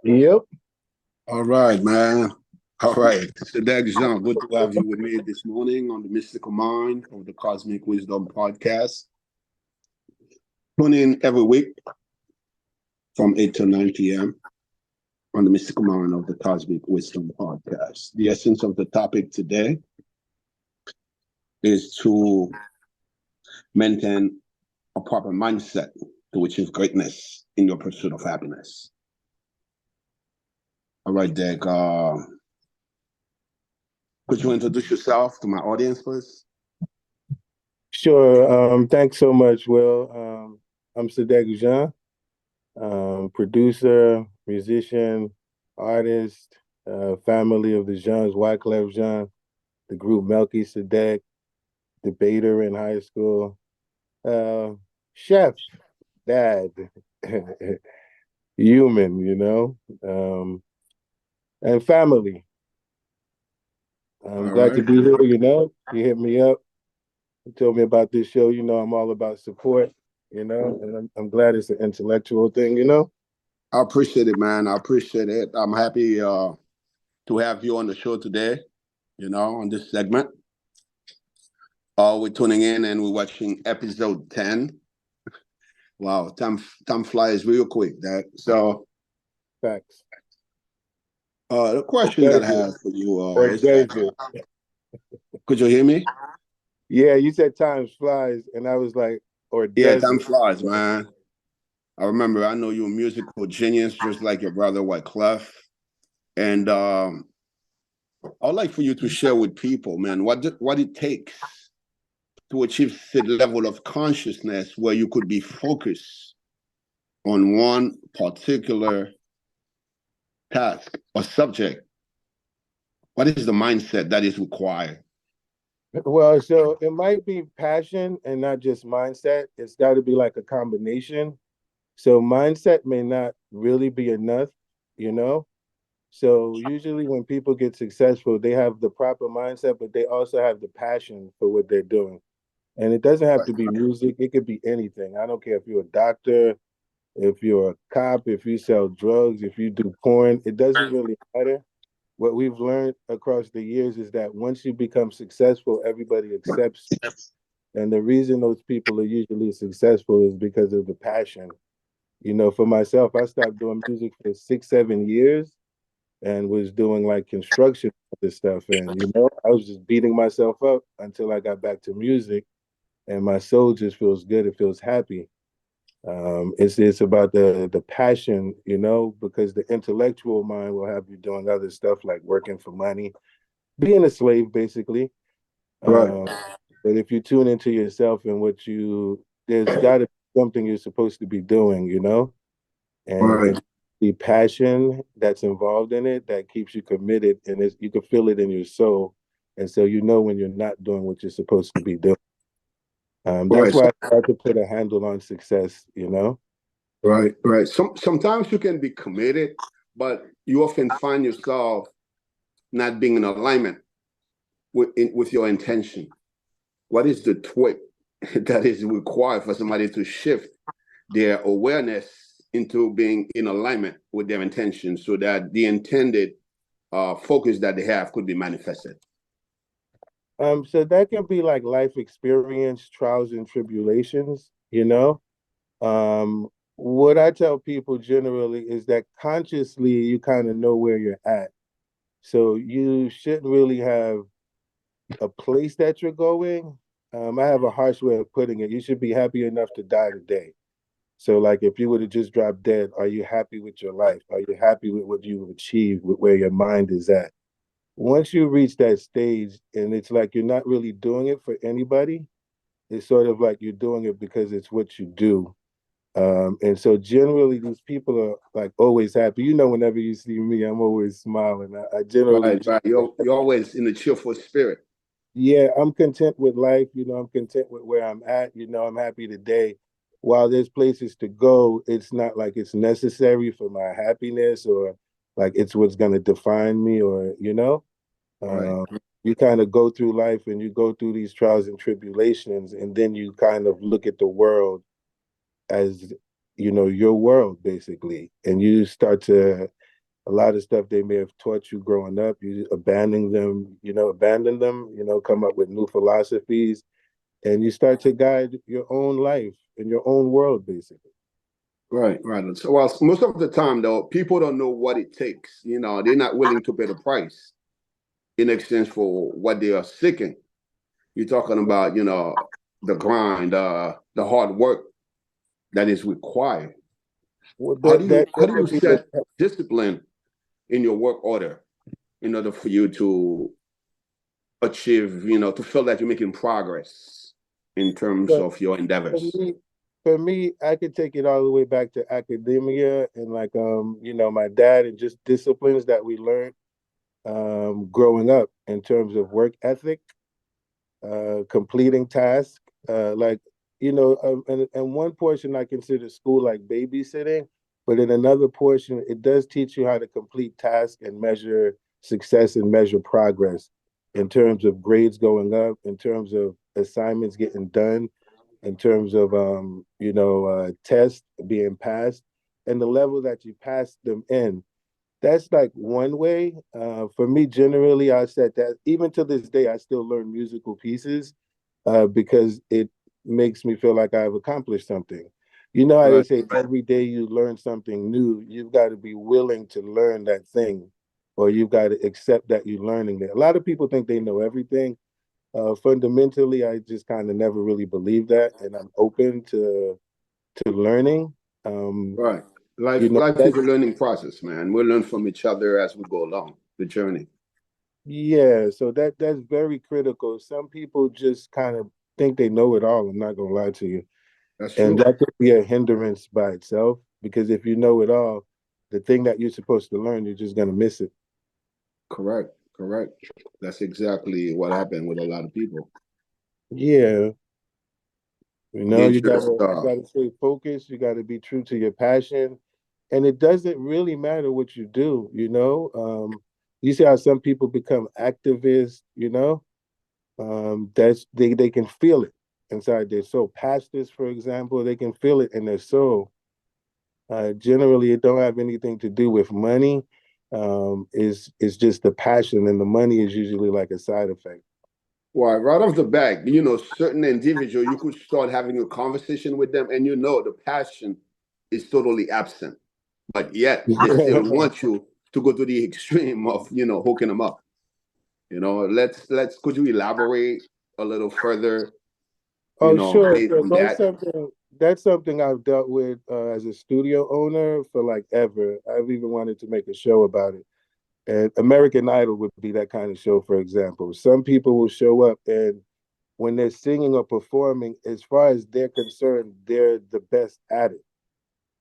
Yep. All right, man. All right. So, Dag Jean, good to have you with me this morning on the Mystical Mind of the Cosmic Wisdom Podcast. Tune in every week from 8 to 9 p.m. on the Mystical Mind of the Cosmic Wisdom Podcast. The essence of the topic today is to maintain a proper mindset to achieve greatness in your pursuit of happiness. All right, Dag. Could you introduce yourself to my audience, please? Sure. Thanks so much, Will. I'm Sadek Jean, producer, musician, artist, family of the Jeans, Wyclef Jean, the group Melky Sadek, debater in high school, uh, chef, dad, human, and family. I'm All glad to right. be here, You hit me up. You told me about this show. I'm all about support, and I'm glad it's an intellectual thing. I appreciate it, man. I appreciate it. I'm happy to have you on the show today, on this segment. We're tuning in and we're watching episode 10. Wow, time flies real quick. Facts. The question that I Ordeggio. have for you is that Ordeggio. could you hear me? Yeah, you said time flies, and I was like, Yeah, time Ordeggio. flies, man. I remember I know you're a musical genius, just like your brother Wyclef. And I'd like for you to share with people, man, what it takes to achieve the level of consciousness where you could be focused on one particular task or subject. What is the mindset that is required? Well, so it might be passion and not just mindset. It's got to be like a combination. So mindset may not really be enough, you know? So usually when people get successful, they have the proper mindset, but they also have the passion for what they're doing. And it doesn't have Right. to be music, it could be anything. I don't care if you're a doctor, if you're a cop, if you sell drugs, if you do porn, it doesn't really matter. What we've learned across the years is that once you become successful, everybody accepts you. And the reason those people are usually successful is because of the passion. For myself, I stopped doing music for 6, 7 years and was doing like construction and stuff. And I was just beating myself up until I got back to music, and my soul just feels good. It feels happy. It's about the passion, because the intellectual mind will have you doing other stuff like working for money, being a slave, basically. Right. Um, but if you tune into yourself and there's got to be something you're supposed to be doing, and Right. it's the passion that's involved in it that keeps you committed, and you can feel it in your soul, and so when you're not doing what you're supposed to be doing. That's Right. why I try to put a handle on success. Right. Right. Sometimes you can be committed, but you often find yourself not being in alignment with your intention. What is the tweak that is required for somebody to shift their awareness into being in alignment with their intention so that the intended focus that they have could be manifested? So that can be like life experience, trials and tribulations. What I tell people generally is that consciously you kind of know where you're at. So you shouldn't really have a place that you're going. I have a harsh way of putting it. You should be happy enough to die today. So, like, if you were to just drop dead, are you happy with your life? Are you happy with what you've achieved, with where your mind is at? Once you reach that stage, and it's like you're not really doing it for anybody, it's sort of like you're doing it because it's what you do. And so, generally, these people are like always happy. Whenever you see me, I'm always smiling. I generally Right, right. You're always in a cheerful spirit. Yeah, I'm content with life. I'm content with where I'm at. I'm happy today. While there's places to go, it's not like it's necessary for my happiness or like it's what's going to define me or. Right. Um, you kind of go through life and you go through these trials and tribulations, and then you kind of look at the world as, your world basically. And you start to a lot of stuff they may have taught you growing up, you abandon them, come up with new philosophies, and you start to guide your own life in your own world, basically. Right, right. So, well, most of the time, though, people don't know what it takes. They're not willing to pay the price in exchange for what they are seeking. You're talking about, the grind, the hard work that is required. Well, How do you that how do you could be the, set discipline in your work order in order for you to achieve, to feel that you're making progress in terms but of your for endeavors? me, for me, I could take it all the way back to academia and like my dad and just disciplines that we learned growing up in terms of work ethic, completing tasks, and one portion I consider school like babysitting, but in another portion, it does teach you how to complete tasks and measure success and measure progress in terms of grades going up, in terms of assignments getting done, in terms of tests being passed, and the level that you pass them in. That's like one way. For me, generally, I said that even to this day, I still learn musical pieces because it makes me feel like I've accomplished something. You know how they Right. say every day you learn something new, you've got to be willing to learn that thing, or you've got to accept that you're learning it. A lot of people think they know everything. Fundamentally, I just kind of never really believe that, and I'm open to learning. Um, Right. Life is a that's learning process, man. We learn from each other as we go along the journey. Yeah, so that's very critical. Some people just kind of think they know it all. I'm not gonna lie to you, That's and true. that could be a hindrance by itself because if you know it all, the thing that you're supposed to learn, you're just gonna miss it. Correct. Correct. That's exactly what happened with a lot of people. Yeah, They you just gotta stay focused. You gotta be true to your passion, and it doesn't really matter what you do. You see how some people become activists. That's they can feel it inside their soul. Pastors, for example, they can feel it in their soul. Generally, it don't have anything to do with money. Is just the passion, and the money is usually like a side effect. Well, right off the bat, certain individual, you could start having a conversation with them, and the passion is totally absent. But yet they still want you to go to the extreme of, hooking them up. Let's could you elaborate a little further, Oh, sure. based So on that? that's something I've dealt with as a studio owner for like ever. I've even wanted to make a show about it. And American Idol would be that kind of show, for example. Some people will show up and when they're singing or performing, as far as they're concerned, they're the best at it,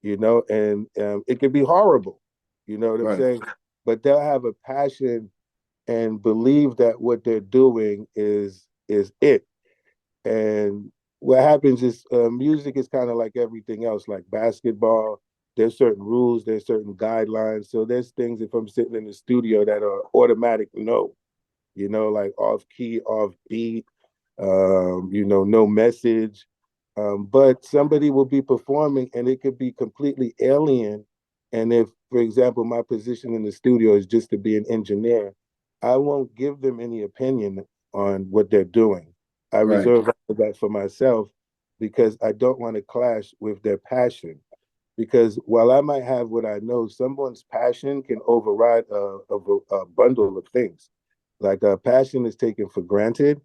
and it can be horrible, you know what I'm Right. saying? But they'll have a passion and believe that what they're doing is it. And what happens is music is kind of like everything else, like basketball. There's certain rules, there's certain guidelines. So there's things if I'm sitting in the studio that are automatic no, like off key, off beat, no message. But somebody will be performing and it could be completely alien. And if, for example, my position in the studio is just to be an engineer, I won't give them any opinion on what they're doing. I Right. reserve that for myself because I don't want to clash with their passion. Because while I might have what I know, someone's passion can override a bundle of things. Like passion is taken for granted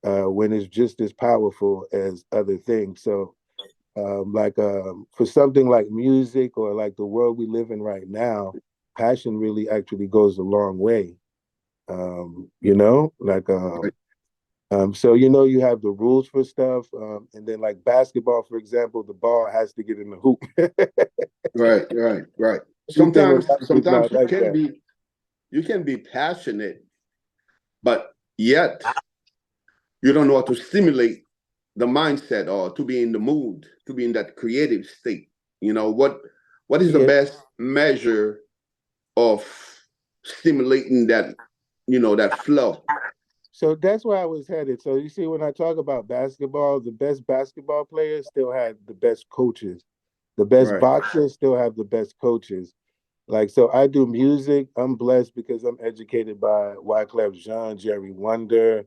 when it's just as powerful as other things. So, for something like music or like the world we live in right now, passion really actually goes a long way. Um, you know, like Right. so you have the rules for stuff, and then like basketball, for example, the ball has to get in the hoop. Right. Right. Right. Everything in Sometimes, life is sometimes not like that. you can be passionate, but yet you don't know how to stimulate the mindset or to be in the mood, to be in that creative state. What is the Yeah. best measure of stimulating that flow? So that's where I was headed. So you see, when I talk about basketball, the best basketball players still had the best coaches. The best Right. boxers still have the best coaches. Like, so I do music. I'm blessed because I'm educated by Wyclef Jean, Jerry Wonder,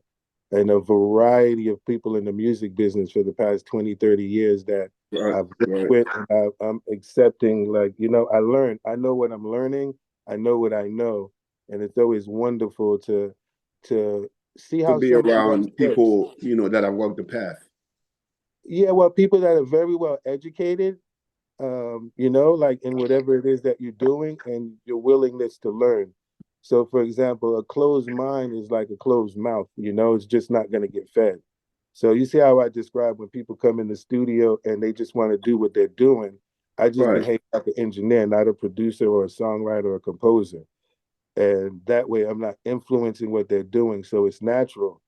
and a variety of people in the music business for the past 20, 30 years that Right, I've worked right. with. And I'm accepting, like, I learn. I know what I'm learning. I know what I know. And it's always wonderful to see To how be somebody else around works. people, that have walked the path. Yeah, well, people that are very well educated, like in whatever it is that you're doing and your willingness to learn. So, for example, a closed mind is like a closed mouth, it's just not going to get fed. So, you see how I describe when people come in the studio and they just want to do what they're doing. I just Right, behave like an engineer, not a producer or a songwriter or a composer. And that way I'm not influencing what they're doing. So, it's natural.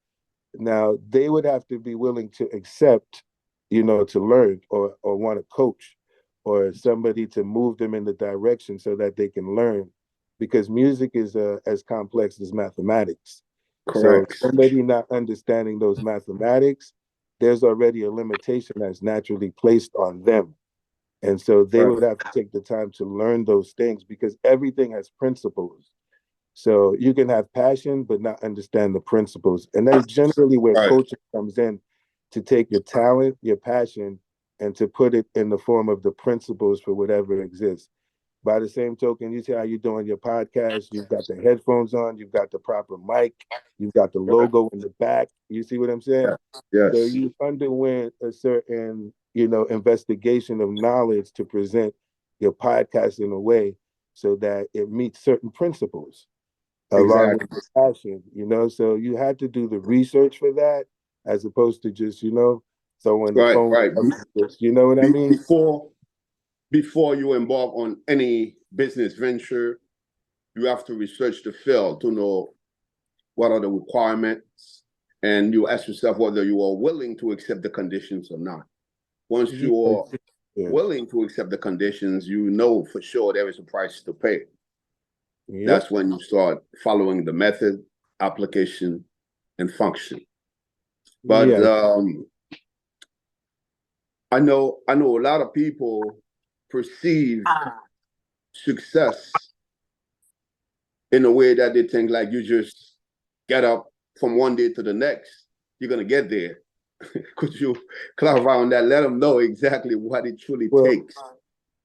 Now they would have to be willing to accept, to learn or want to coach or somebody to move them in the direction so that they can learn, because music is as complex as mathematics. So correct. somebody not understanding those mathematics, there's already a limitation that's naturally placed on them. And so they Right, would have to take the time to learn those things because everything has principles. So you can have passion, but not understand the principles. And that's generally where right. coaching comes in, to take your talent, your passion, and to put it in the form of the principles for whatever exists. By the same token, you see how you're doing your podcast, you've got the headphones on, you've got the proper mic, you've got the Right. logo in the back. You see what I'm saying? Yes, So yes. you underwent a certain, investigation of knowledge to present your podcast in a way so that it meets certain principles along with Exactly. the passion, So you had to do the research for that as opposed to just, throwing the Right, phone right. up. You know what I mean? Before you embark on any business venture, you have to research the field to know what are the requirements, and you ask yourself whether you are willing to accept the conditions or not. Once Yeah, you are yeah, willing to accept the conditions, you know for sure there is a price to pay. yep, That's when you start following the method, application, and function. But yeah, I know a lot of people perceive success in a way that they think like you just get up from one day to the next, you're gonna get there. Could you clarify on that? Let them know exactly what it truly well, takes.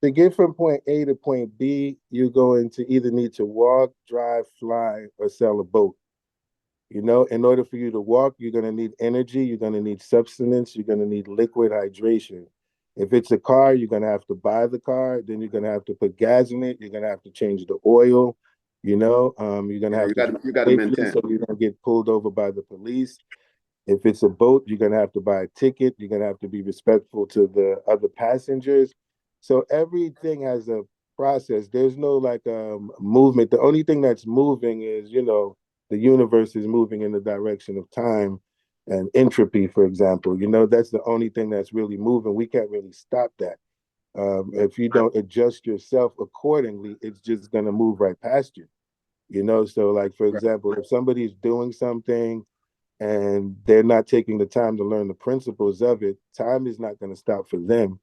to get from point A to point B, you're going to either need to walk, drive, fly, or sail a boat. In order for you to walk, you're going to need energy, you're going to need substance, you're going to need liquid hydration. If it's a car, you're going to have to buy the car, then you're going to have to put gas in it, you're going to have to change the oil, you're going to Yeah, have you to got drive you got to safely maintain. so you don't get pulled over by the police. If it's a boat, you're going to have to buy a ticket, you're going to have to be respectful to the other passengers. So everything has a process. There's no like movement. The only thing that's moving is, the universe is moving in the direction of time and entropy, for example. That's the only thing that's really moving. We can't really stop that. If you don't adjust yourself accordingly, it's just going to move right past you. So like for Right. example, if somebody's doing something and they're not taking the time to learn the principles of it, time is not going to stop for them.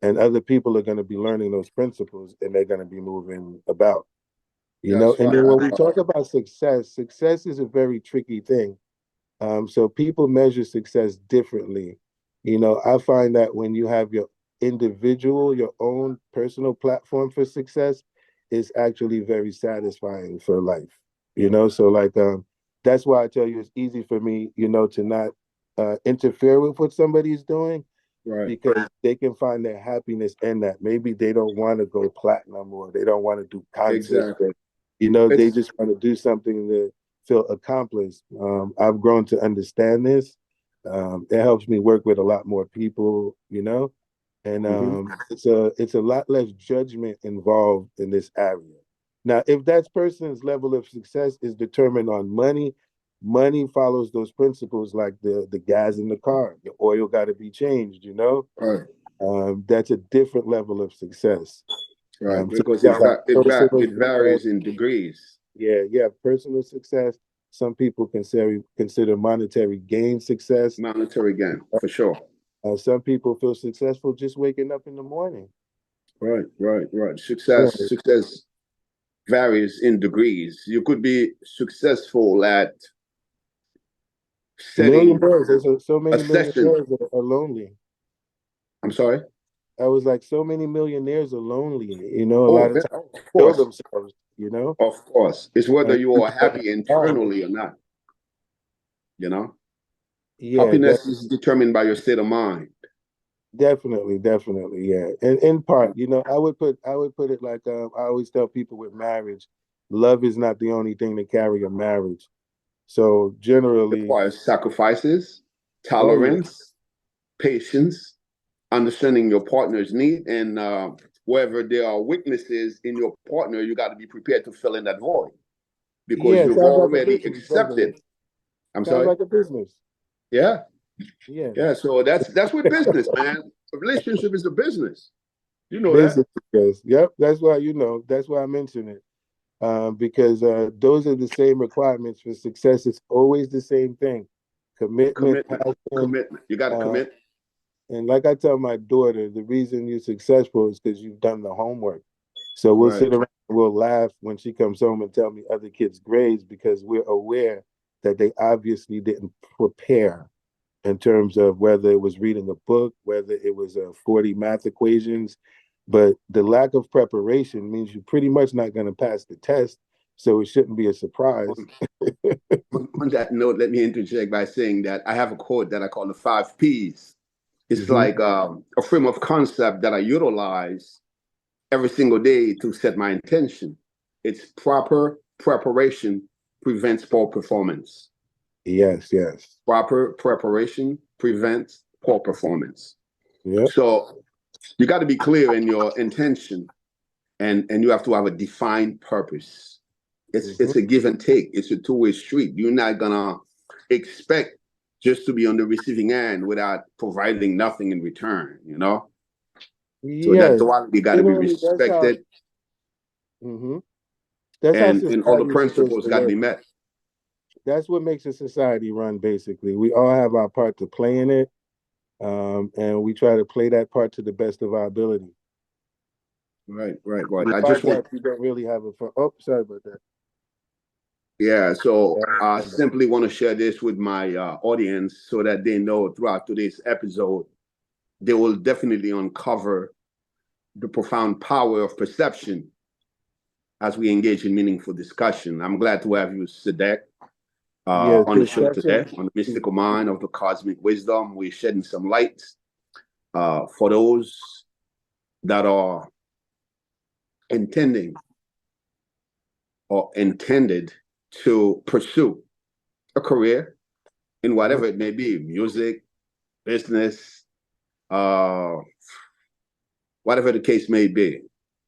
And other people are going to be learning those principles and they're going to be moving about. That's And fine. then when we talk about success, success is a very tricky thing. So people measure success differently. I find that when you have your individual, your own personal platform for success, is actually very satisfying for life. So like that's why I tell you it's easy for me, to not interfere with what somebody's doing Right. because they can find their happiness in that. Maybe they don't want to go platinum or they don't want to do concerts, Exactly. but they It's just want to do something to feel accomplished. I've grown to understand this. It helps me work with a lot more people, and mhm. it's a lot less judgment involved in this area. Now, if that person's level of success is determined on money, money follows those principles like the gas in the car. The oil got to be changed. Right. That's a different level of success. Right. So Because you got like personal it success. varies in degrees. Yeah, yeah, personal success. Some people consider monetary gain success. Monetary gain, for sure. Some people feel successful just waking up in the morning. Right, right, right. Yeah, Success varies in degrees. You could be successful at setting Millionaires, there's so a many session. millionaires are lonely. I'm sorry. I was like, so many millionaires are lonely. You know, a Oh, lot of times of kill course, themselves. You know, of course. It's whether and you are happy oh, internally or not. You know, yeah, happiness is determined by your state of mind. definitely, definitely, yeah. And in part, you know, I would put it like I always tell people with marriage, love is not the only thing to carry a marriage. So generally, Requires sacrifices, oh yeah, tolerance, patience, understanding your partner's need, and wherever there are weaknesses in your partner, you got to be prepared to fill in that void because yeah. you've Sounds like a already business, doesn't accepted. it? I'm Sounds sorry. like a business. Yeah, Yeah, yeah. So that's with business, man. A relationship is a business. You know that. business. Yes, yep. That's why That's why I mention it. Because those are the same requirements for success. It's always the same thing: commitment, Commitment, passion, commitment. You got to uh, commit. and like I tell my daughter, the reason you're successful is because you've done the homework. So we'll Right. sit around and we'll laugh when she comes home and tell me other kids' grades because we're aware that they obviously didn't prepare in terms of whether it was reading a book, whether it was 40 math equations. But the lack of preparation means you're pretty much not going to pass the test. So it shouldn't be a surprise. On, on that note, let me interject by saying that I have a quote that I call the five P's. It's Hmm. like a frame of concept that I utilize every single day to set my intention. It's proper preparation prevents poor performance. Yes, yes. Proper preparation prevents poor performance. Yep. So you got to be clear in your intention, and you have to have a defined purpose. Hmm. It's a give and take. It's a two-way street. You're not gonna expect just to be on the receiving end without providing nothing in return, you know? So that Yes. duality got to be Generally, respected, hmm that's how and all the society is supposed principles to got to be work. met. That's what makes a society run, basically. We all have our part to play in it, and we try to play that part to the best of our ability. Right, right, right. I Without just want, that, you don't really have a fun. Oh, sorry about that. yeah. So Yeah, I simply want to share this with my audience so that they know throughout today's episode, they will definitely uncover the profound power of perception as we engage in meaningful discussion. I'm glad to have you, Sadek, yes, on the show today, perception. on the mystical mind of the cosmic wisdom. We're shedding some light for those that are intending or intended to pursue a career in Mhm. whatever it may be, music, business, uh, whatever the case may be.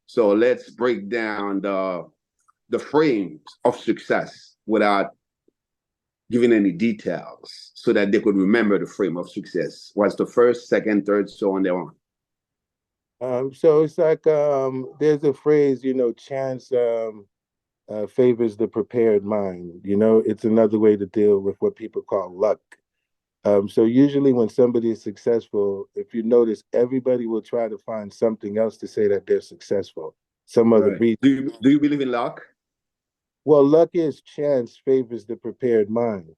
So let's break down the frames of success without giving any details so that they could remember the frame of success. What's the first, second, third, so on, there on. So it's like there's a phrase, chance favors the prepared mind. It's another way to deal with what people call luck. So usually when somebody is successful, if you notice, everybody will try to find something else to say that they're successful, some other Right. reason. Do you believe in luck? Well, luck is chance favors the prepared mind.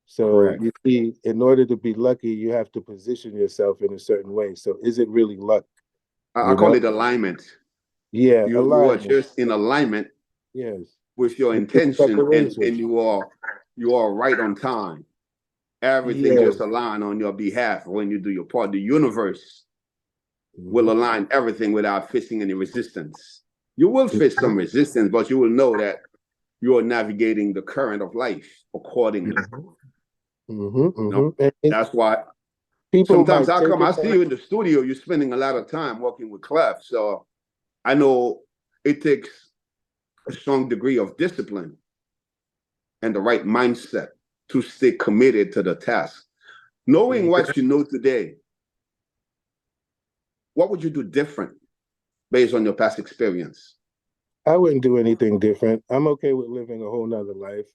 So Correct. you see, in order to be lucky, you have to position yourself in a certain way. So is it really luck? I You call know? it alignment. Yeah, You are alignment. just in alignment Yes. with your With the intention, and preparation. you are right on time. Everything Yes. just align on your behalf when you do your part. The universe will Hmm. align everything without facing any resistance. You will face some resistance, but you will know that you are navigating the current of life accordingly. Hmm. You know, Hmm. And that's why people sometimes might I take come, it I see that. you in the studio, you're spending a lot of time working with Clef. So I know it takes a strong degree of discipline and the right mindset to stay committed to the task. Knowing what you know today, what would you do different based on your past experience? I wouldn't do anything different. I'm okay with living a whole nother life.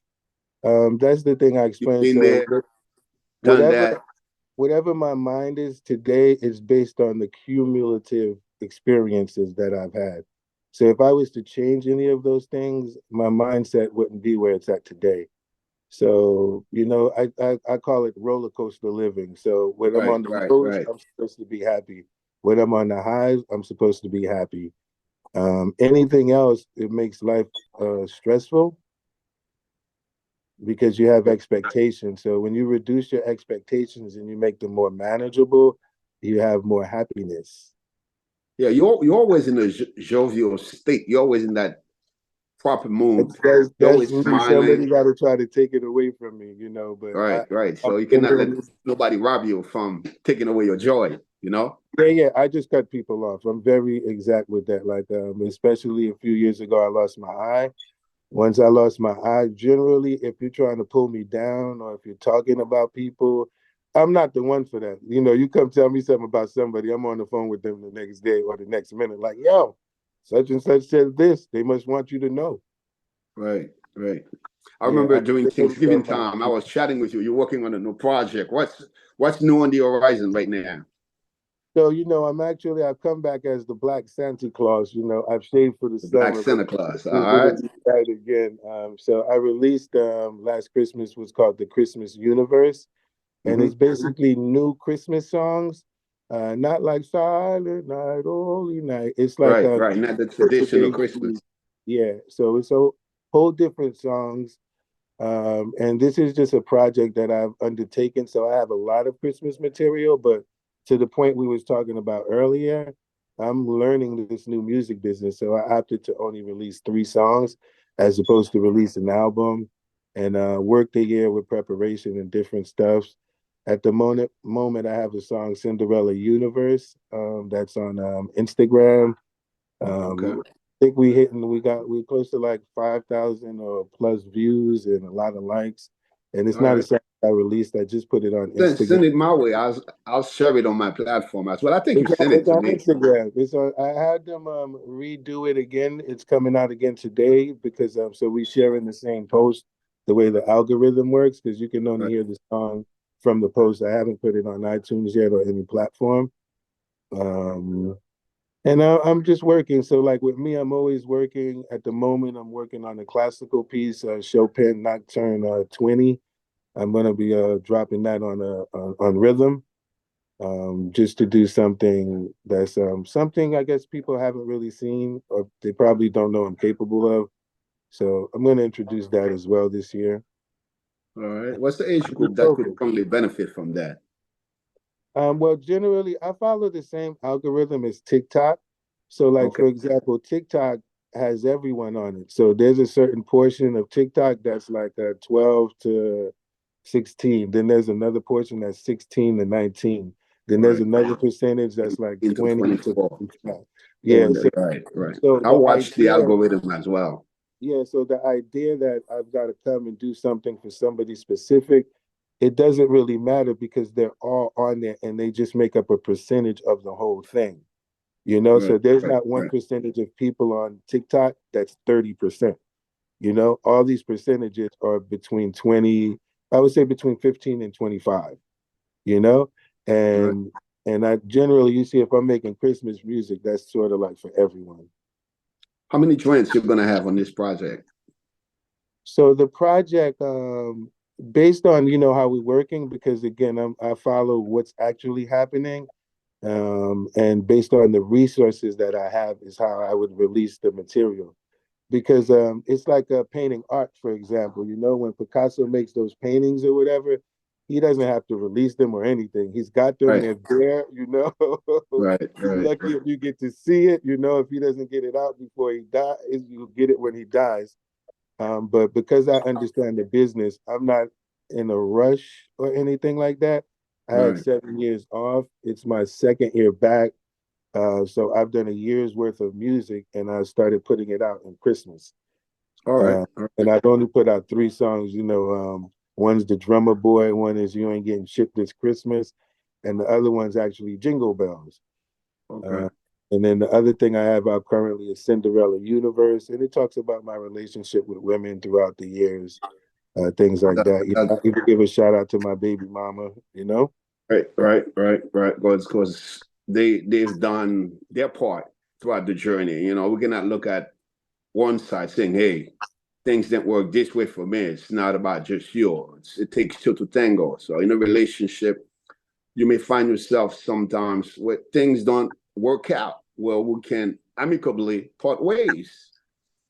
That's the thing I You've explained. been So there, done whatever that. whatever my mind is today is based on the cumulative experiences that I've had. So if I was to change any of those things, my mindset wouldn't be where it's at today. So, I call it roller coaster living. So when I'm Right, on the right, lows, right. I'm supposed to be happy. When I'm on the highs, I'm supposed to be happy. Anything else, it makes life stressful because you have expectations. So when you reduce your expectations and you make them more manageable, you have more happiness. Yeah, you're always in a jovial state. You're always in that proper mood. You're That's always me. Somebody smiling. got to try to take it away from me, but Right, right. I'm So you cannot let genuinely, nobody rob you from taking away your joy, you know? yeah, yeah. I just cut people off. I'm very exact with that. Like, especially a few years ago, I lost my eye. Once I lost my eye, generally, if you're trying to pull me down or if you're talking about people, I'm not the one for that. You come tell me something about somebody, I'm on the phone with them the next day or the next minute, like, yo, such and such said this. They must want you to know. Right, right. I Yeah, remember I during really Thanksgiving don't mind time, I people. was chatting with you. You're working on a new project. What's new on the horizon right now? So, I've come back as the Black Santa Claus. I've shaved for the The Black summer, but Santa Claus. All I'm gonna right. be right again. So I released last Christmas was called the Christmas Universe, and it's Mm-hmm. basically new Christmas songs. Not like Silent Night, Holy Night. It's like Right, right. Not the traditional basically, Christmas. yeah. So it's a whole different songs. And this is just a project that I've undertaken. So I have a lot of Christmas material, but to the point we was talking about earlier, I'm learning this new music business. So I opted to only release 3 songs as opposed to release an album and work the year with preparation and different stuffs. At the moment, I have the song Cinderella Universe that's on Instagram. Okay. I think we close to like 5,000 or plus views and a lot of likes. And it's All not a right. song I released. I just put it on Send Instagram. it my way. I'll share it on my platform as well. I think you sent it It's to on me. Instagram. I had them redo it again. It's coming out again today because so we share in the same post the way the algorithm works because you can only Right. hear the song from the post. I haven't put it on iTunes yet or any platform. Um, And I'm just working. So, like with me, I'm always working. At the moment, I'm working on a classical piece, Chopin Nocturne 20. I'm gonna be dropping that on Rhythm, just to do something that's something I guess people haven't really seen, or they probably don't know I'm capable of. So I'm gonna introduce that as well this year. All right. What's the age Just group that could focus. strongly benefit from that? Well, generally, I follow the same algorithm as TikTok. So, like Okay. for example, TikTok has everyone on it. So there's a certain portion of TikTok that's like 12 to 16. Then there's another portion that's 16 to 19. Then there's Right. another percentage that's like Into 20 to 24. 25. Oh, Yeah. So, right, right. so I the watched the idea, algorithm as well. yeah, so the idea that I've got to come and do something for somebody specific, it doesn't really matter because they're all on there and they just make up a percentage of the whole thing. Right, So there's right, not one right. percentage of people on TikTok that's 30%. All these percentages are between 20, I would say between 15 and 25, you know? Right. And I generally you see if I'm making Christmas music, that's sort of like for everyone. How many joints you're gonna have on this project? So the project, based on how we're working, because again, I follow what's actually happening, and based on the resources that I have, is how I would release the material. Because it's like painting art, for example. When Picasso makes those paintings or whatever, he doesn't have to release them or anything. He's got them; Right, they're there. right, You're right, lucky if you get to see it. If he doesn't get it out before he dies, you'll get it when he dies. But because I understand the business, I'm not in a rush or anything like that. I had right. 7 years off. It's my second year back. So I've done a year's worth of music and I started putting it out in Christmas. All right, Uh, all and right. I've only put out 3 songs. One's The Drummer Boy, one is You Ain't Getting Shit This Christmas, and the other one's actually Jingle Bells. Okay. Uh, and then the other thing I have out currently is Cinderella Universe, and it talks about my relationship with women throughout the years, things like That, that. that, I even give a shout out to my baby mama. right, right, right, right. Because they've done their part throughout the journey. You know, we cannot look at one side saying, hey, things didn't work this way for me. It's not about just you. It takes two to tango. So in a relationship, you may find yourself sometimes where things don't work out. Well, we can amicably part ways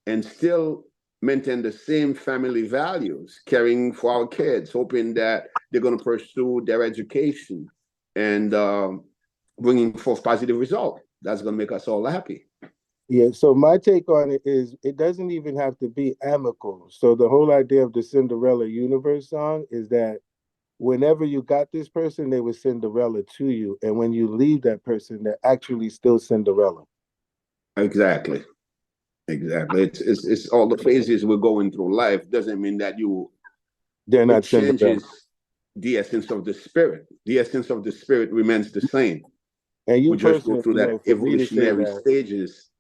and still maintain the same family values, caring for our kids, hoping that they're going to pursue their education and bringing forth positive result. That's going to make us all happy. Yeah, so my take on it is it doesn't even have to be amicable. So the whole idea of the Cinderella Universe song is that whenever you got this person, they were Cinderella to you. And when you leave that person, they're actually still Cinderella. Exactly. Exactly. It's all the phases we're going through life doesn't mean that They're it not Cinderella. changes the essence of the spirit. The essence of the spirit remains the same. And you We just go personally, through that for me to say evolutionary that, stages.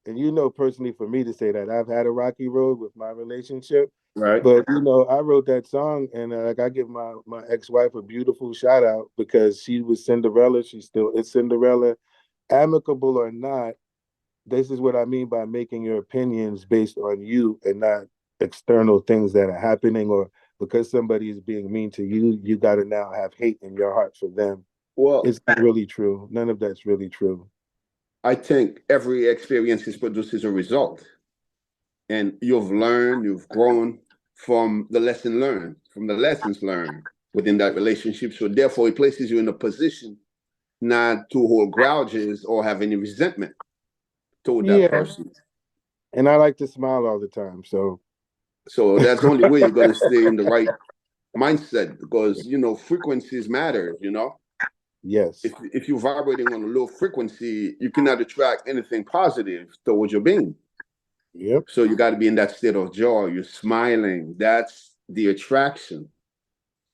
and personally for me to say that, I've had a rocky road with my relationship. Right. But I wrote that song, and like I give my ex-wife a beautiful shout out because she was Cinderella. She still is Cinderella, amicable or not. This is what I mean by making your opinions based on you and not external things that are happening, or because somebody is being mean to you, you got to now have hate in your heart for them. Well, It's not really true. None of that's really true. I think every experience produces a result. And you've learned, you've grown from the lesson learned, from the lessons learned within that relationship. So therefore, it places you in a position not to hold grouches or have any resentment toward that Yeah. person. And I like to smile all the time. So that's the only way you're going to stay in the right mindset because, frequencies matter, yes. If you're vibrating on a low frequency, you cannot attract anything positive towards your being. Yep. So you got to be in that state of joy. You're smiling. That's the attraction.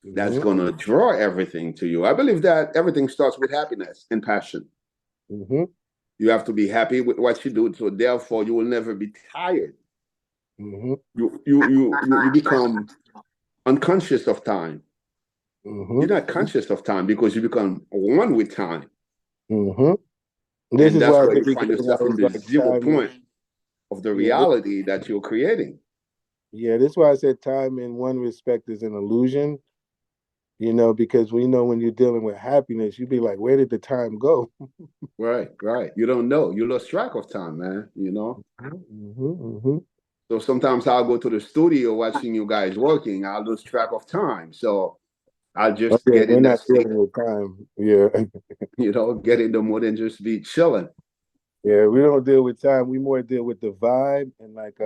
That's going to draw everything to you. I believe that everything starts with happiness and passion. Mm-hmm. You have to be happy with what you do, so therefore you will never be tired. Mm-hmm. You become unconscious of time. Mm-hmm. You're not conscious of time because you become one with time. Mm-hmm. This And is that's why at where the you find beginning I yourself in was the like, 0 time point of the reality that you're creating. Yeah, this is why I said time in one respect is an illusion, because we know when you're dealing with happiness, you'd be like, where did the time go? Right. You don't know. You lost track of time, man, So sometimes I'll go to the studio watching you guys working. I'll lose track of time. So I'll just Okay, get we're in that not state, dealing with time. Yeah. get in the mood and just be chilling. Yeah, we don't deal with time. We more deal with the vibe and like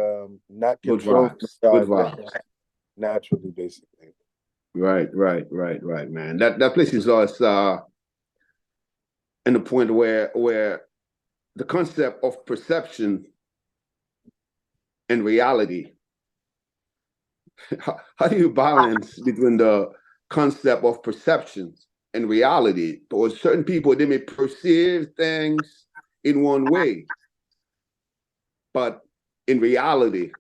not Good controlling the vibes. Good vibe vibes. naturally, basically. Right, man. That places us in the point where the concept of perception and reality. How do you balance between the concept of perception and reality? Because certain people they may perceive things in one way, but in reality,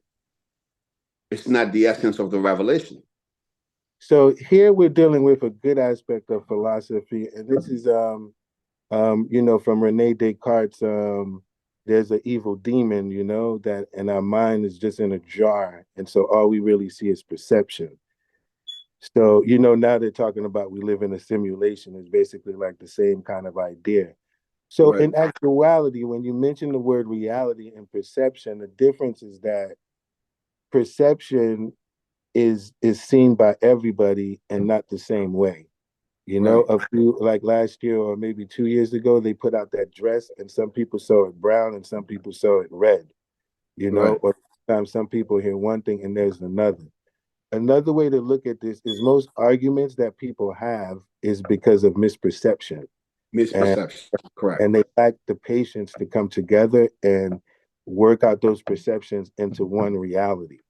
it's not the essence of the revelation. So here we're dealing with a good aspect of philosophy, and this is from Rene Descartes, there's an evil demon, that and our mind is just in a jar. And so all we really see is perception. So, now they're talking about we live in a simulation is basically like the same kind of idea. So Right. in actuality, when you mention the word reality and perception, the difference is that perception is seen by everybody and not the same way. Right. A few like last year or maybe 2 years ago, they put out that dress and some people saw it brown and some people saw it red, Right. or sometimes some people hear one thing and there's another. Another way to look at this is most arguments that people have is because of misperception. And Misperception. Correct. and they lack the patience to come together and work out those perceptions into one reality,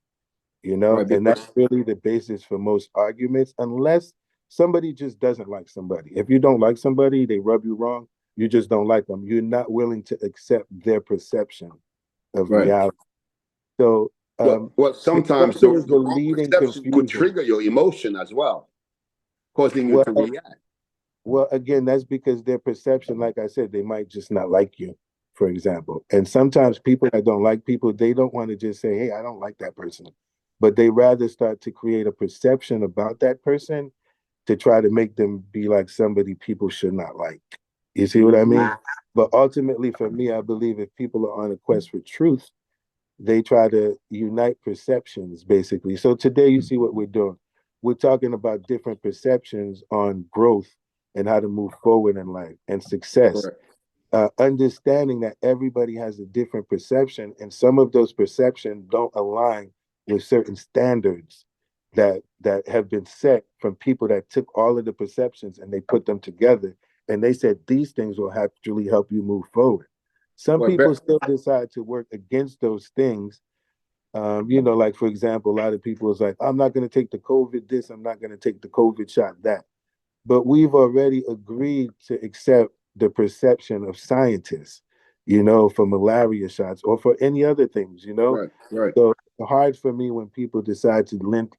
Right. and Because that's really the basis for most arguments, unless somebody just doesn't like somebody. If you don't like somebody, they rub you wrong, you just don't like them. You're not willing to accept their perception of right. reality. So Well, sometimes perception is the the wrong leading perception could confusion. trigger your emotion as well, causing you Well, to react. well, again, that's because their perception, like I said, they might just not like you for example. And sometimes people that don't like people, they don't want to just say, hey, I don't like that person. But they rather start to create a perception about that person to try to make them be like somebody people should not like. You see what I mean? But ultimately, for me, I believe if people are on a quest for truth, they try to unite perceptions, basically. So today, you see what we're doing. We're talking about different perceptions on growth and how to move forward in life and success. Correct. Understanding that everybody has a different perception, and some of those perceptions don't align with certain standards that have been set from people that took all of the perceptions and they put them together, and they said these things will actually help you move forward. Some Well, people still decide to work against those things. Like for example, a lot of people is like, I'm not going to take the COVID this, I'm not going to take the COVID shot that. But we've already agreed to accept the perception of scientists, for malaria shots or for any other things, right, right, So it's hard for me when people decide to link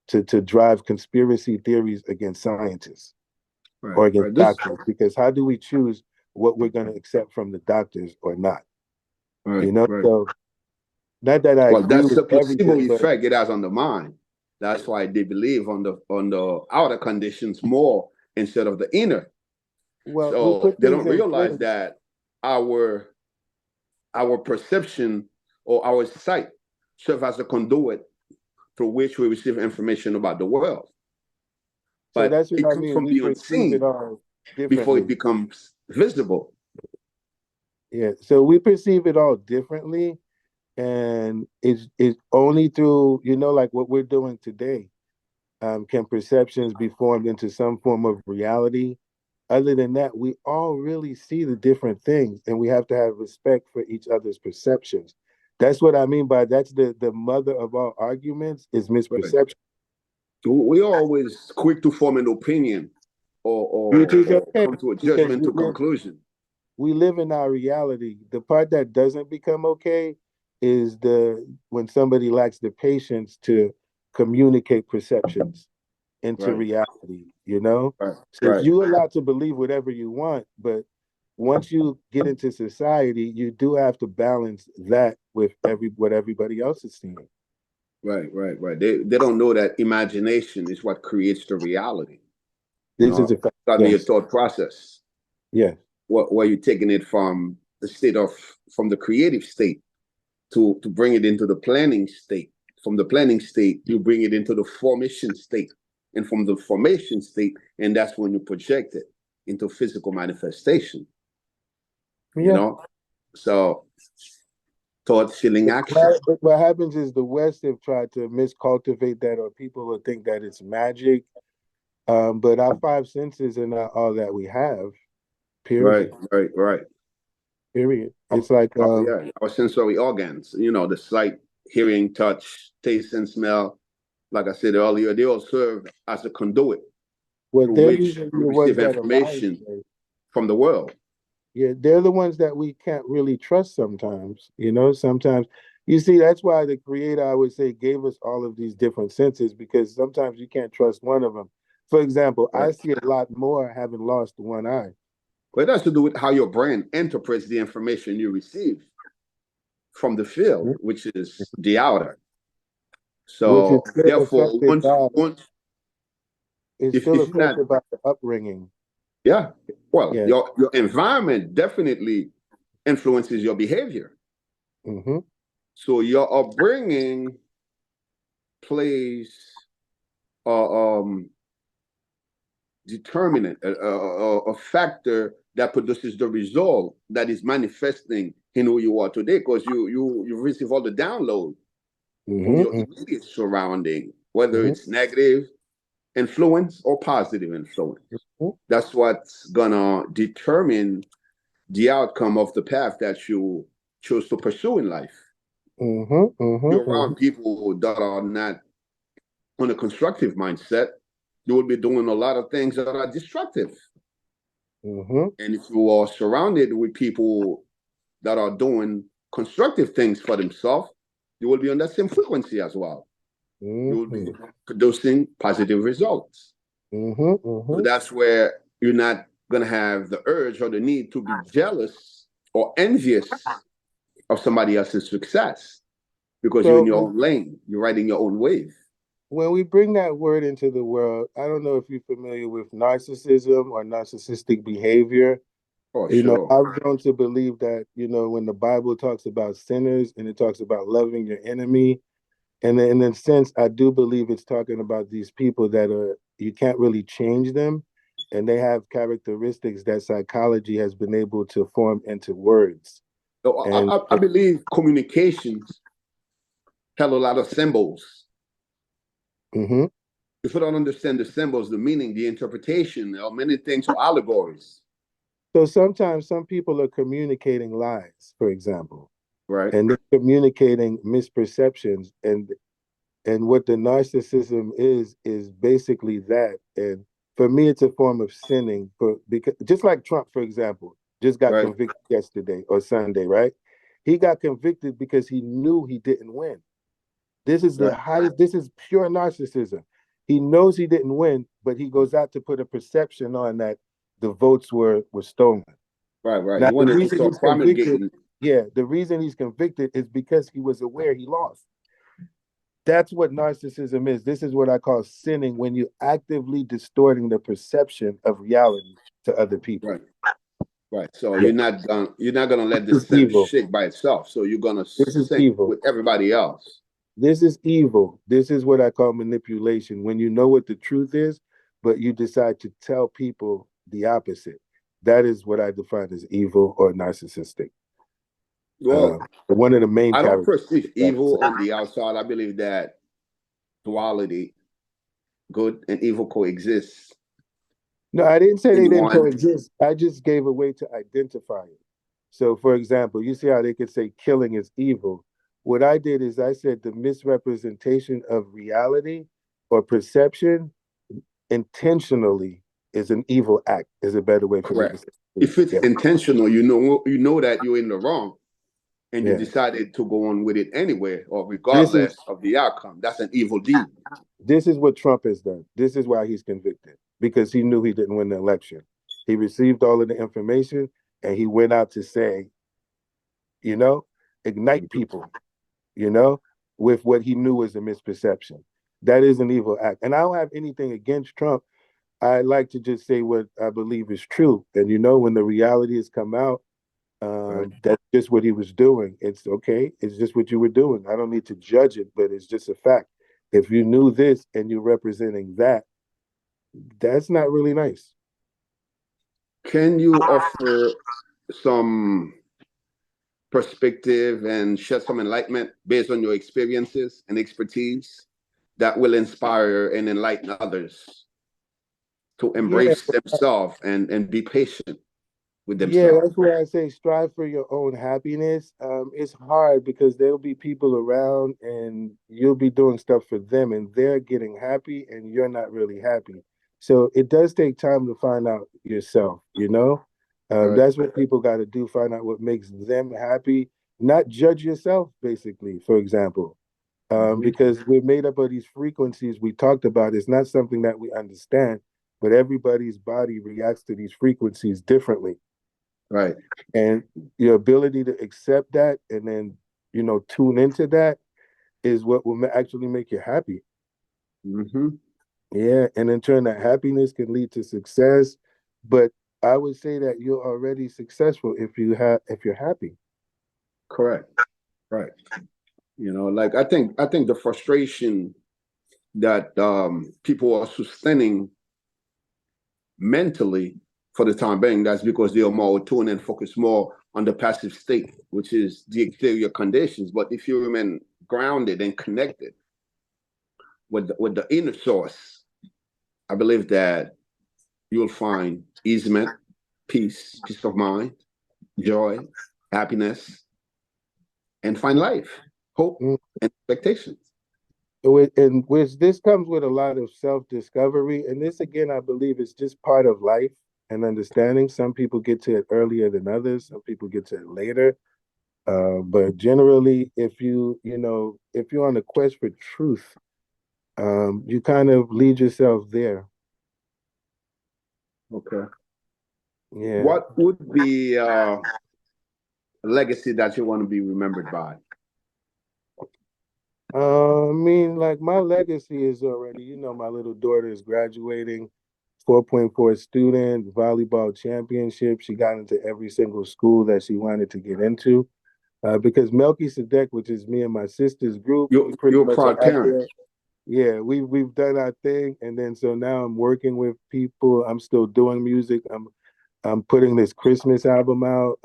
to drive conspiracy theories against scientists right, or against right. doctors, because how do we choose what we're going to accept from the doctors or not? Right, right. So not that I Well, agree that's with the placebo everything, but effect it has on the mind. That's why they believe on the outer conditions more instead of the inner. well, we So put they things don't in realize place. that our our perception or our sight serve as a conduit through which we receive information about the world. So But that's what it I comes mean. from We the perceive it unseen all before it differently. becomes visible. Yeah. So we perceive it all differently. And it's only through, like what we're doing today, can perceptions be formed into some form of reality. Other than that, we all really see the different things, and we have to have respect for each other's perceptions. That's what I mean by that's the mother of all arguments is Right. misperception. We always quick to form an opinion Which is or okay come to a because judgment to conclusion. we live in our reality. The part that doesn't become okay is the when somebody lacks the patience to communicate perceptions into Right, reality. right, So right, you're allowed to believe whatever you want, but once you get into society, you do have to balance that with what everybody else is seeing. right. They don't know that imagination is what creates the reality. You This is know, a fact. starting your Yes. thought process, Yes. where you're taking it from the state of from the creative state to bring it into the planning state. From the planning state, you bring it into the formation state, and from the formation state, and that's when you project it into physical manifestation. You Yeah. know, so thought, feeling, action. What happens is the West have tried to miscultivate that, or people will think that it's magic. But our five senses are not all that we have. Right, Period. right. Period. It's like Yeah, our sensory organs, the sight, hearing, touch, taste, and smell. Like I said earlier, they all serve as a conduit well, through they're which usually we the ones receive that are lying information today. from the world. Yeah, they're the ones that we can't really trust sometimes. Sometimes you see that's why the creator, I would say, gave us all of these different senses, because sometimes you can't trust one of them. For example, I Right. see a lot more having lost one eye. But it has to do with how your brain interprets the information you receive from the field, Mhm. which is the outer. Which is So still therefore, affected by once it's still if you're not, affected by the upbringing. yeah, well, Yeah. your environment definitely influences your behavior. Hmm. So your upbringing plays a determinant, a factor that produces the result that is manifesting in who you are today, because you receive all the download from your Hmm. immediate surrounding, whether Hmm. it's negative influence or positive influence. Hmm. That's what's gonna determine the outcome of the path that you chose to pursue in life. Hmm. You're Hmm. around people that are not on a constructive mindset, you will be doing a lot of things that are destructive. Hmm. And if you are surrounded with people that are doing constructive things for themselves, you will be on that same frequency as well. You will be Hmm. producing positive results. Hmm. So Hmm. that's where you're not going to have the urge or the need to be jealous or envious of somebody else's success because you're in So your own lane, you're riding your own wave. when we bring that word into the world, I don't know if you're familiar with narcissism or narcissistic behavior. Oh, You know, sure. I've grown to believe that, you know, when the Bible talks about sinners and it talks about loving your enemy, and in a sense, I do believe it's talking about these people that are, you can't really change them, and they have characteristics that psychology has been able to form into words. So And I believe communications tell a lot of symbols. mhm. If you don't understand the symbols, the meaning, the interpretation, or many things are allegories, So sometimes some people are communicating lies, for example, right? and they're communicating misperceptions, and what the narcissism is basically that. And for me, it's a form of sinning. For because just like Trump, for example, just got Right, convicted yesterday or Sunday, right? He got convicted because he knew he didn't win. This is right, the highest. This is pure narcissism. He knows he didn't win, but he goes out to put a perception on that the votes were stolen. right. Now, You the wanted to reason start he's convicted, promulgating, yeah, the reason he's convicted is because he was aware he lost. That's what narcissism is. This is what I call sinning when you actively distorting the perception of reality to other people. right, right. So Yeah, you're not gonna let the this is sin evil. shake by itself. So you're gonna This is sync evil. with everybody else. This is evil. This is what I call manipulation. When you know what the truth is, but you decide to tell people the opposite. That is what I define as evil or narcissistic. Well, One of the main I don't characters. perceive evil on the outside. I believe that duality, good and evil coexist No, I didn't say they in didn't one. coexist. I just gave a way to identify it. So, for example, you see how they could say killing is evil. What I did is I said the misrepresentation of reality or perception intentionally is an evil act, is a better way for me to Correct. say it. If it's Yeah. intentional, you know that you're in the wrong, and you Yeah. decided to go on with it anyway, or This is regardless of the outcome. That's an evil deed. this is what Trump has done. This is why he's convicted because he knew he didn't win the election. He received all of the information and he went out to say, you know, ignite people, you know, with what he knew was a misperception. That is an evil act. And I don't have anything against Trump. I like to just say what I believe is true. And you know, when the reality has come out, Right. that's just what he was doing. It's okay. It's just what you were doing. I don't need to judge it, but it's just a fact. If you knew this and you're representing that, that's not really nice. Can you offer some perspective and shed some enlightenment based on your experiences and expertise that will inspire and enlighten others to Yeah, embrace themselves and be patient with yeah, themselves? that's where I say strive for your own happiness. It's hard because there'll be people around and you'll be doing stuff for them and they're getting happy and you're not really happy. So it does take time to find out yourself, you know? Right. That's what people got to do, find out what makes them happy, not judge yourself, basically, for example. Mhm. Because we're made up of these frequencies we talked about. It's not something that we understand, but everybody's body reacts to these frequencies differently. Right. And your ability to accept that and then, you know, tune into that is what will actually make you happy. Hmm. Yeah. And in turn, that happiness can lead to success. But I would say that you're already successful if you're happy. Correct. Right. Like I think the frustration that people are sustaining mentally for the time being, that's because they are more tuned and focus more on the passive state, which is the exterior conditions. But if you remain grounded and connected with the inner source, I believe that you'll find easement, peace of mind, joy, happiness, and find life, hope, Mm. and expectations. And which this comes with a lot of self-discovery. And this again, I believe is just part of life and understanding. Some people get to it earlier than others, some people get to it later. But generally, if you're on a quest for truth, you kind of lead yourself there. Okay. Yeah. What would be legacy that you want to be remembered by? I mean, like my legacy is already, my little daughter is graduating, 4.4 student, volleyball championship. She got into every single school that she wanted to get into. Because Melchizedek, which is me and my sister's group, we pretty You're a much are proud out parent. there. Yeah, we've done our thing, and then so now I'm working with people. I'm still doing music. I'm putting this Christmas album out.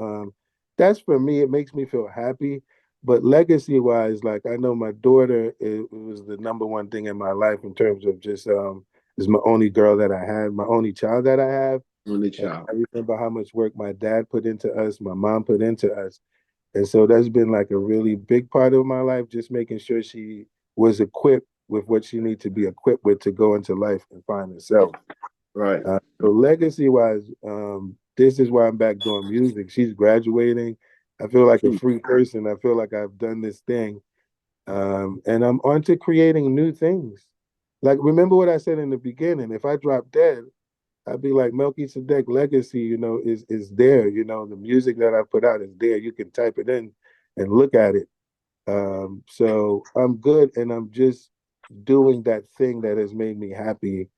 That's for me. It makes me feel happy. But legacy wise, like I know my daughter, it was the number one thing in my life in terms of just is my only girl that I had, my only child that I have. Only And child. I remember how much work my dad put into us, my mom put into us. And so that's been like a really big part of my life, just making sure she was equipped with what she needs to be equipped with to go into life and find herself. Right. So legacy wise, this is why I'm back doing music. She's graduating. I feel like a free person. I feel like I've done this thing. And I'm on to creating new things. Like remember what I said in the beginning. If I drop dead, I'd be like Melchizedek legacy, is there. The music that I put out is there. You can type it in and look at it. So I'm good and I'm just doing that thing that has made me happy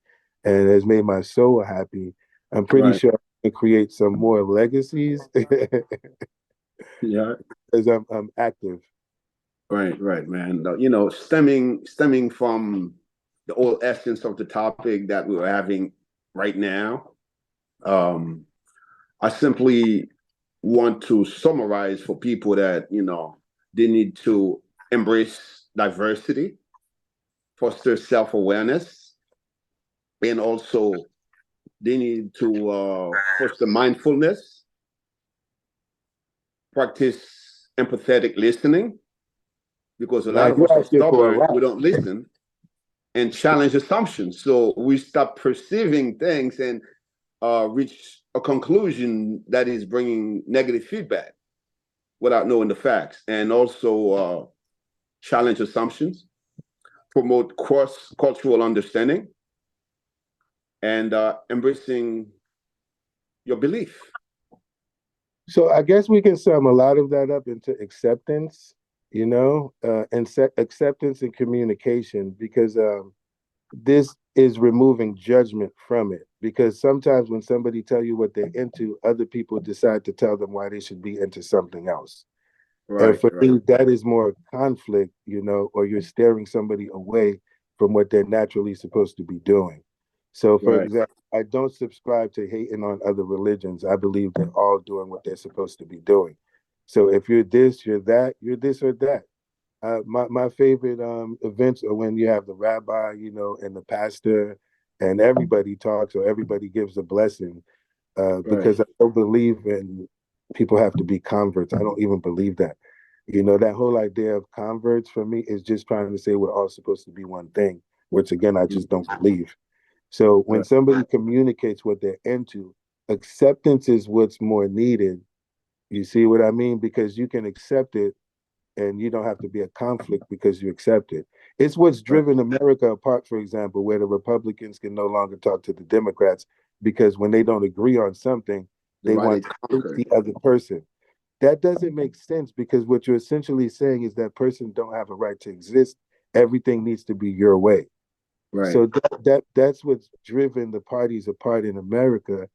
and has made my soul happy. I'm pretty Right. sure I can create some more legacies Yeah. as I'm active. Right. Right, man. You know, stemming from the whole essence of the topic that we're having right now. Um, I simply want to summarize for people that, they need to embrace diversity, foster self-awareness, and also they need to foster mindfulness, practice empathetic listening, because a lot Now of you're us are asking for a stubborn, we lot. don't listen, and challenge assumptions. So we stop perceiving things and reach a conclusion that is bringing negative feedback without knowing the facts, and also challenge assumptions, promote cross cultural understanding, and embracing your belief. So I guess we can sum a lot of that up into acceptance, and acceptance and communication because this is removing judgment from it. Because sometimes when somebody tell you what they're into, other people decide to tell them why they should be into something else. And Right, for right, me, that is more conflict, or you're steering somebody away from what they're naturally supposed to be doing. So, for right, example, I don't subscribe to hating on other religions. I believe they're all doing what they're supposed to be doing. So, if you're this, you're that, you're this or that. My favorite events are when you have the rabbi, and the pastor, and everybody talks or everybody gives a blessing. right, Because I don't believe in people have to be converts. I don't even believe that. That whole idea of converts for me is just trying to say we're all supposed to be one thing, which again, I just don't believe. So when right, somebody communicates what they're into, acceptance is what's more needed. You see what I mean? Because you can accept it and you don't have to be a conflict because you accept it. It's what's right. driven America apart, for example, where the Republicans can no longer talk to the Democrats because when they don't agree on something, they want Divided to hate conquer. the other person. That doesn't make sense because what you're essentially saying is that person don't have a right to exist. Everything needs to be your way. Right, So that's what's driven the parties apart in America.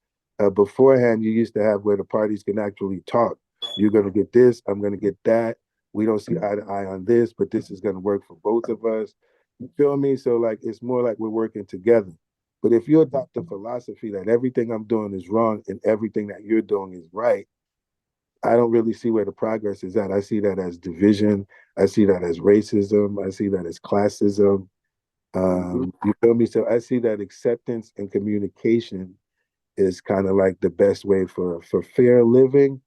Beforehand, you used to have where the parties can actually talk. You're going to get this, I'm going to get that. We don't see eye to eye on this, but this is going to work for both of us. You feel me? So like it's more like we're working together. But if you adopt the philosophy that everything I'm doing is wrong and everything that you're doing is right, I don't really see where the progress is at. I see that as division. I see that as racism. I see that as classism. mm-hmm. You feel me? So I see that acceptance and communication is kind of like the best way for fair living.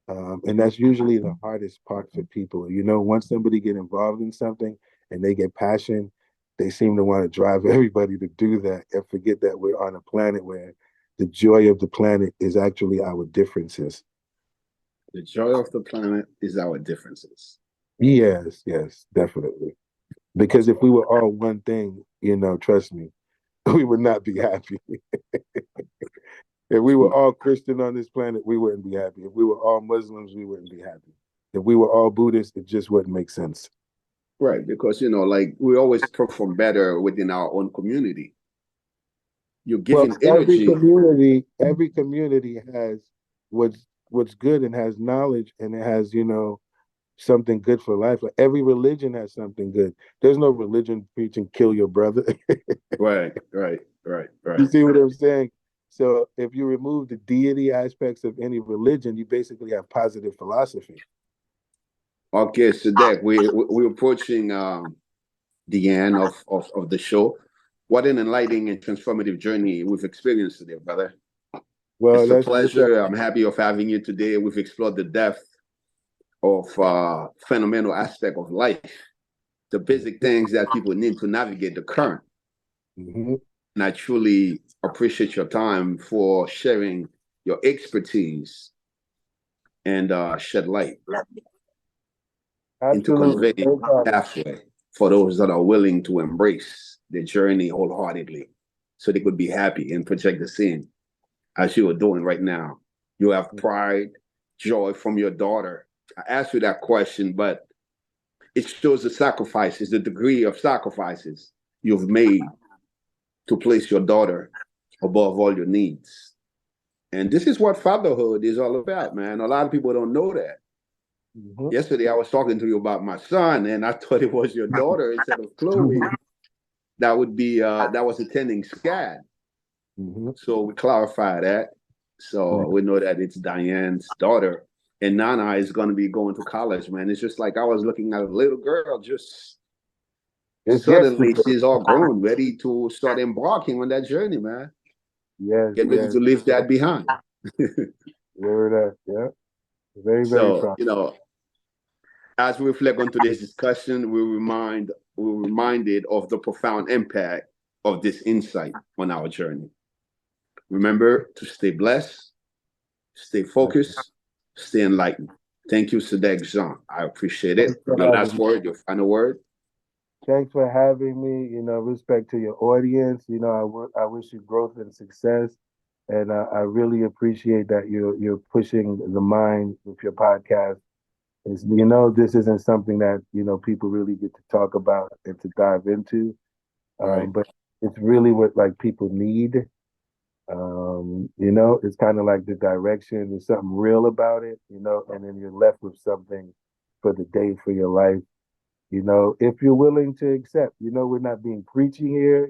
And that's usually the hardest part for people. Once somebody get involved in something and they get passion, they seem to want to drive everybody to do that and forget that we're on a planet where the joy of the planet is actually our differences. The joy of the planet is our differences. Yes, yes, definitely. Because if we were all one thing, trust me, we would not be happy. If we were all Christian on this planet, we wouldn't be happy. If we were all Muslims, we wouldn't be happy. If we were all Buddhists, it just wouldn't make sense. Right, because like we always perform better within our own community. You're giving energy. Every community has what's good and has knowledge and it has, something good for life. Like every religion has something good. There's no religion preaching kill your brother. Right. You see what I'm saying? So if you remove the deity aspects of any religion, you basically have positive philosophy. Okay, so Sadek, we're approaching the end of the show. What an enlightening and transformative journey we've experienced today, brother. Well, it's a pleasure. I'm happy of having you today. We've explored the depth of fundamental aspect of life, the basic things that people need to navigate the current. Mm-hmm. And I truly appreciate your time for sharing your expertise and shed light into conveying pathway for those that are willing to embrace the journey wholeheartedly so they could be happy and project the same as you are doing right now. You have pride, joy from your daughter. I asked you that question, but it shows the sacrifices, the degree of sacrifices you've made to place your daughter above all your needs. And this is what fatherhood is all about, man. A lot of people don't know that. Mm-hmm. Yesterday, I was talking to you about my son, and I thought it was your daughter instead of Chloe. That was attending SCAD. Mm-hmm. So we clarify that. So we know that it's Diane's daughter. And Nana is going to be going to college, man. It's just like I was looking at a little girl just suddenly she's all grown, ready to start embarking on that journey, man. Yes. Get ready to leave that behind. Word up, yeah. Very proud. As we reflect on today's discussion, we're reminded of the profound impact of this insight on our journey. Remember to stay blessed, stay focused, stay enlightened. Thank you, Sadek Jean. I appreciate it. Your last word, your final word. Thanks for having me. Respect to your audience. I wish you growth and success. And I really appreciate that you're pushing the mind with your podcast. This isn't something that, people really get to talk about and to dive into. Right. But it's really what people need. It's kind of like the direction. There's something real about it, and then you're left with something for the day, for your life. If you're willing to accept, we're not being preachy here,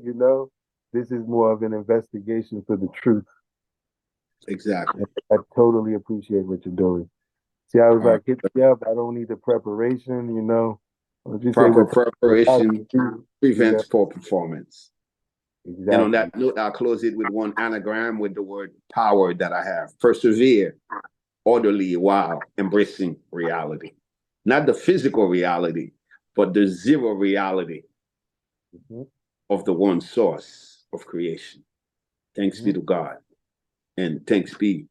this is more of an investigation for the truth. Exactly. I totally appreciate what you're doing. See, I was hit me up. I don't need the preparation, Proper preparation prevents poor performance. Exactly. And on that note, I'll close it with one anagram with the word power that I have. Persevere orderly while embracing reality. Not the physical reality, but the zero reality of the one source of creation. Thanks be to God. And thanks be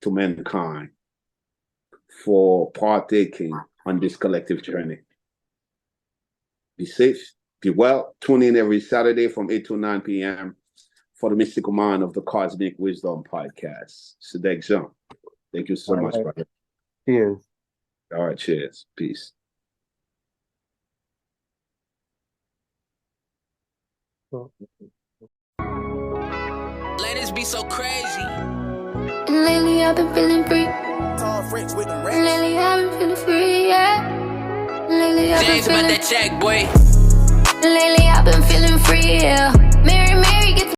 to mankind for partaking on this collective journey. Be safe, be well. Tune in every Saturday from 8 to 9 p.m. for the Mystical Mind of the Cosmic Wisdom Podcast. Sadek Jean, thank you so much, brother. Cheers. All right, cheers. Peace. Ladies be so crazy. And lately I've been feeling free. Lately I've been feeling free, yeah. Lately I've been feeling that check, boy. Lately I've been feeling free, yeah. Mary, get